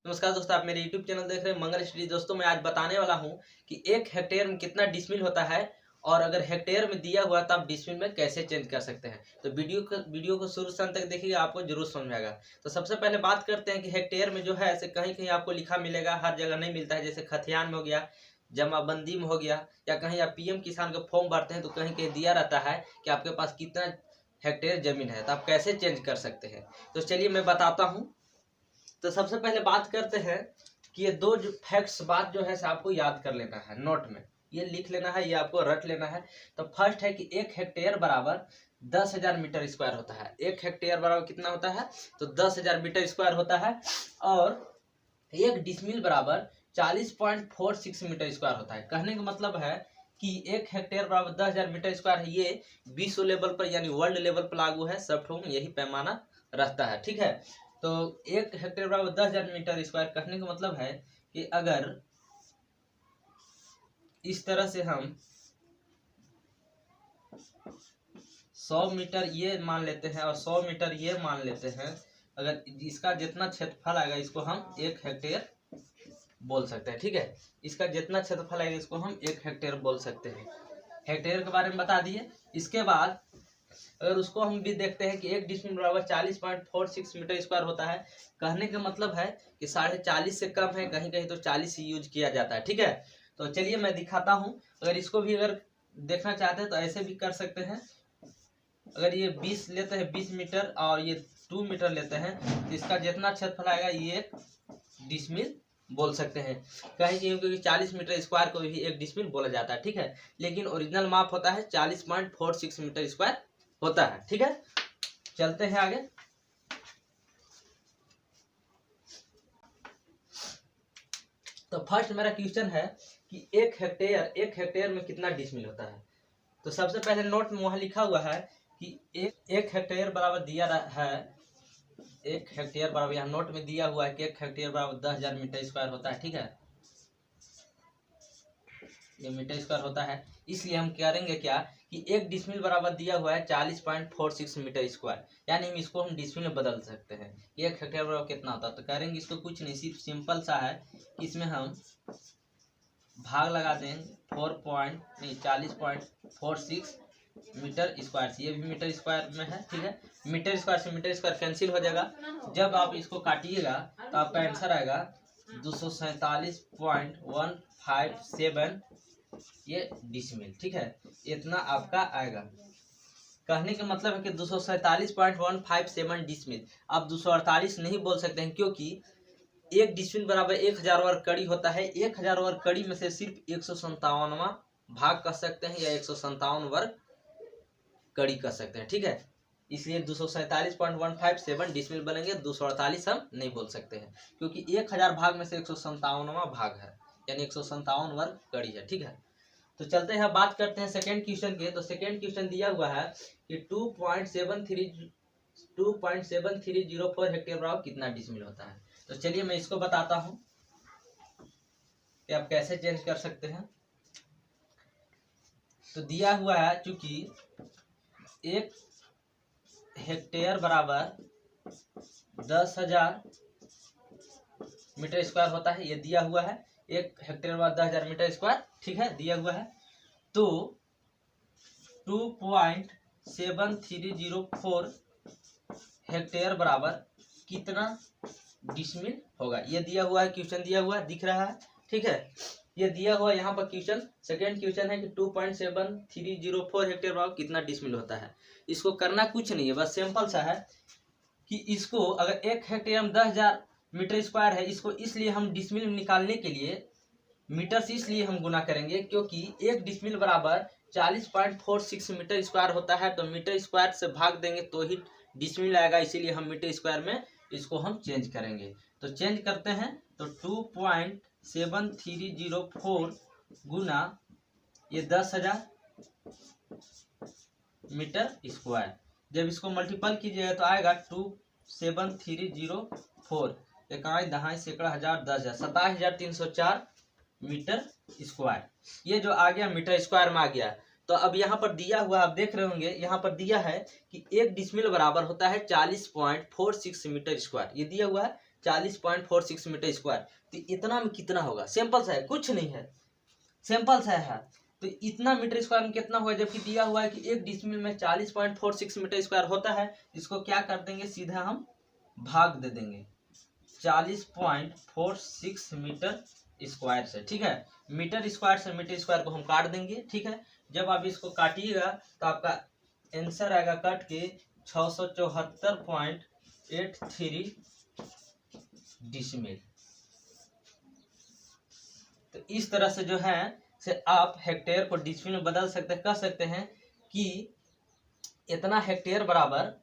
नमस्कार दोस्तों, आप मेरे YouTube चैनल देख रहे हैं मंगल स्टडी। दोस्तों मैं आज बताने वाला हूं कि 1 हेक्टेयर में कितना डिसमिल होता है और अगर हेक्टेयर में दिया हुआ तो आप डिसमिल में कैसे चेंज कर सकते हैं। तो वीडियो को शुरू से अंत तक देखिएगा, आपको जरूर समझ में आएगा। तो सबसे पहले बात करते हैं कि हेक्टेयर में जो है ऐसे कहीं कहीं आपको लिखा मिलेगा, हर जगह नहीं मिलता है। जैसे खतियान में हो गया, जमाबंदी में हो गया, या कहीं आप PM किसान का फॉर्म भरते हैं तो कहीं कहीं दिया रहता है कि आपके पास कितना हेक्टेयर जमीन है, तो आप कैसे चेंज कर सकते हैं। तो चलिए मैं बताता हूँ। तो सबसे पहले बात करते हैं कि ये दो जो फैक्ट्स बात जो है आपको याद कर लेना है, नोट में ये लिख लेना है, ये आपको रट लेना है। तो फर्स्ट है कि 1 हेक्टेयर बराबर 10,000 मीटर स्क्वायर होता है। 1 हेक्टेयर बराबर कितना होता है? तो 10,000 मीटर स्क्वायर होता है। और 1 डिसमिल बराबर 40.46 मीटर स्क्वायर होता है। कहने का मतलब है कि 1 हेक्टेयर बराबर 10,000 मीटर स्क्वायर है। ये विश्व लेवल पर यानी वर्ल्ड लेवल पर लागू है, सब ठोक यही पैमाना रहता है, ठीक है। तो 1 हेक्टेयर बराबर 10,000 मीटर स्क्वायर कहने का मतलब है कि अगर इस तरह से हम 100 मीटर ये मान लेते हैं और 100 मीटर ये मान लेते हैं, अगर इसका जितना क्षेत्रफल आएगा इसको हम 1 हेक्टेयर बोल सकते हैं, ठीक है। इसका जितना क्षेत्रफल आएगा इसको हम 1 हेक्टेयर बोल सकते हैं। हेक्टेयर के बारे में बता दिए। इसके बाद अगर उसको हम भी देखते हैं कि 1 डिसमिल बराबर 40.46 मीटर स्क्वायर होता है। कहने का मतलब है कि 40.5 से कम है, कहीं कहीं तो 40 यूज किया जाता है, ठीक है। तो चलिए मैं दिखाता हूं। अगर इसको भी अगर देखना चाहते हैं तो ऐसे भी कर सकते हैं। अगर ये 20 लेते हैं 20 मीटर और ये 2 मीटर लेते हैं तो इसका जितना क्षेत्रफल आएगा ये 1 डिसमिल बोल सकते हैं। कहीं क्योंकि 40 मीटर स्क्वायर को भी 1 डिसमिल बोला जाता है, ठीक है। लेकिन ओरिजिनल माप होता है 40.46 मीटर स्क्वायर होता है, ठीक है। चलते हैं आगे। तो फर्स्ट मेरा क्वेश्चन है कि 1 हेक्टेयर में कितना डिसमिल होता है। तो सबसे पहले नोट में वहां लिखा हुआ है कि 1 हेक्टेयर बराबर दिया है, 1 हेक्टेयर बराबर यहाँ नोट में दिया हुआ है कि 1 हेक्टेयर बराबर 10,000 मीटर स्क्वायर होता है, ठीक है। ये मीटर स्क्वायर होता है, इसलिए हम करेंगे क्या कि 1 डिसमिल बराबर दिया हुआ है 40.46 मीटर स्क्वायर, यानी इसको हम डिसमिल में बदल सकते हैं। 1 हेक्टेयर बराबर कितना होता है? तो करेंगे इसको कुछ नहीं, सिर्फ सिंपल सा है। इसमें हम भाग लगा देंगे 40.46 मीटर स्क्वायर से। ये भी मीटर स्क्वायर में है, ठीक है। मीटर स्क्वायर से मीटर स्क्वायर कैंसिल हो जाएगा। जब आप इसको काटिएगा तो आपका आंसर आएगा 247.157 ये डिसमिल, ठीक है। इतना आपका आएगा। कहने का मतलब है कि 247.157 डिसमिल। आप 248 नहीं बोल सकते हैं, क्योंकि 1 डिसमिल बराबर 1000 वर्ग कड़ी होता है। 1000 वर्ग कड़ी में से सिर्फ 157वां भाग कर सकते हैं या 157 वर्ग कड़ी कर सकते हैं, ठीक है। इसलिए 247.157 डिसमिल बनेंगे। 248 हम नहीं बोल सकते हैं, क्योंकि 1000 भाग में से 157वां भाग है, यानी 157 वर्ग कड़ी है, ठीक है। तो चलते हैं, बात करते हैं सेकेंड क्वेश्चन के। तो सेकेंड क्वेश्चन दिया हुआ है कि 2.7304 हेक्टेयर बराबर कितना डिसमिल होता है। तो चलिए मैं इसको बताता हूं कि आप कैसे चेंज कर सकते हैं। तो दिया हुआ है चूंकि 1 हेक्टेयर बराबर 10,000 मीटर स्क्वायर होता है, ये दिया हुआ है। 1 हेक्टेयर बराबर 10,000 मीटर स्क्वायर, ठीक है, दिया हुआ है। तो 2.7304 हेक्टेयर बराबर कितना डिसमिल होगा, ये दिया हुआ है। क्वेश्चन दिया हुआ है, दिख रहा है, ठीक है। ये दिया हुआ यहाँ पर क्वेश्चन, सेकेंड क्वेश्चन है कि 2.7304 हेक्टेयर बराबर कितना डिसमिल होता है। इसको करना कुछ नहीं है, बस सिंपल सा है कि इसको अगर 1 हेक्टेयर में 10,000 मीटर स्क्वायर है, इसको इसलिए हम डिसमिल में निकालने के लिए मीटर से इसलिए हम गुना करेंगे क्योंकि 1 डिसमिल बराबर 40.46 मीटर स्क्वायर होता है। तो मीटर स्क्वायर से भाग देंगे तो ही डिसमिल आएगा, इसीलिए हम मीटर स्क्वायर में इसको हम चेंज करेंगे। तो चेंज करते हैं। तो 2.7304 गुना ये 10,000 मीटर स्क्वायर, जब इसको मल्टीपल कीजिएगा तो आएगा 27304 इकाई दहाई सैकड़ा हजार 10,000 27,304 मीटर स्क्वायर। ये जो आ गया मीटर स्क्वायर में आ गया। तो अब यहाँ पर दिया हुआ आप देख रहे होंगे, यहाँ पर दिया है कि 1 डिसमिल बराबर होता है 40.46 मीटर स्क्वायर। ये दिया हुआ है 40.46 मीटर स्क्वायर। तो इतना में कितना होगा? सिंपल सा है, कुछ नहीं है, सिंपल सा है। तो इतना मीटर स्क्वायर में कितना होगा, जबकि दिया हुआ है कि 1 डिसमिल में 40.46 मीटर स्क्वायर होता है। इसको क्या कर देंगे, सीधा हम भाग दे देंगे 40.46 मीटर स्क्वायर से, ठीक है। मीटर स्क्वायर से मीटर स्क्वायर को हम काट देंगे, ठीक है। जब आप इसको काटिएगा तो आपका आंसर आएगा कट के 674.83 डिसमिल। तो इस तरह से जो है से आप हेक्टेयर को डिसमिल में बदल सकते हैं। कह सकते हैं कि इतना हेक्टेयर बराबर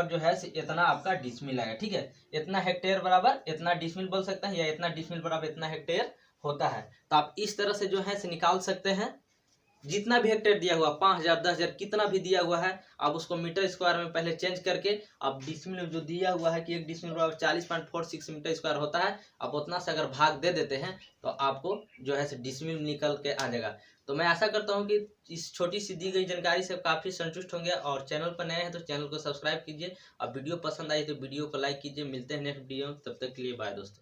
जो है इतना आपका डिसमिल आएगा, ठीक है। इतना हेक्टेयर बराबर इतना डिसमिल बोल सकते हैं, या इतना डिसमिल बराबर इतना हेक्टेयर होता है। तो आप इस तरह से जो है निकाल सकते हैं। जितना भी हेक्टेयर दिया हुआ 5000 10,000 कितना भी दिया हुआ है, आप उसको मीटर स्क्वायर में पहले चेंज करके आप डिसमिल में जो दिया हुआ है कि 1 डिसमिल बराबर 40.46 मीटर स्क्वायर होता है, आप उतना से अगर भाग दे देते हैं तो आपको जो है डिसमिल निकल के आ जाएगा। तो मैं आशा करता हूं कि इस छोटी सी दी गई जानकारी से काफ़ी संतुष्ट होंगे। और चैनल पर नए हैं तो चैनल को सब्सक्राइब कीजिए। और वीडियो पसंद आई तो वीडियो को लाइक कीजिए। मिलते हैं नेक्स्ट वीडियो में, तब तक के लिए बाय दोस्तों।